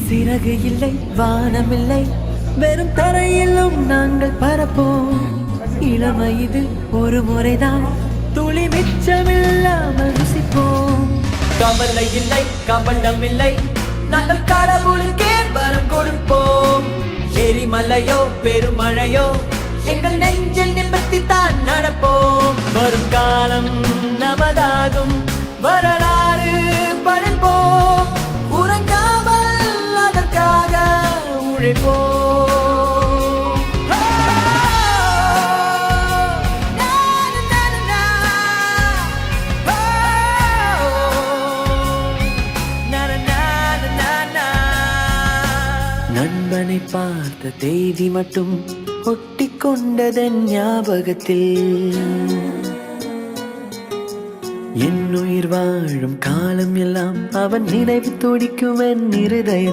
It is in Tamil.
சிறகு இல்லை வானமில்லை வெறும் தரையிலும் நாங்கள் பரப்போம். இளமை இது ஒரு முறைதான் துளி மிச்சமில்லாமல் ருசிப்போம். கவலை இல்லை கவனம் இல்லை நாங்கள் கடவுளுக்கே வரம் கொடுப்போம். எரிமலையோ பெருமழையோ எங்கள் நெஞ்சில் நிமிர்த்தி தான் நடப்போம். வரும் காலம் நமதாகும் வரலாறு படைப்போம். உறங்காமல் அதற்காக உழைப்போம். நண்பனை பார்த்த தேதி மட்டும் ஒட்டி கொண்டதன் ஞாபகத்தில் என் உயிர் வாழும் காலம் எல்லாம் அவன் நினைவு துடிக்கும் என் இருதயத்தில்.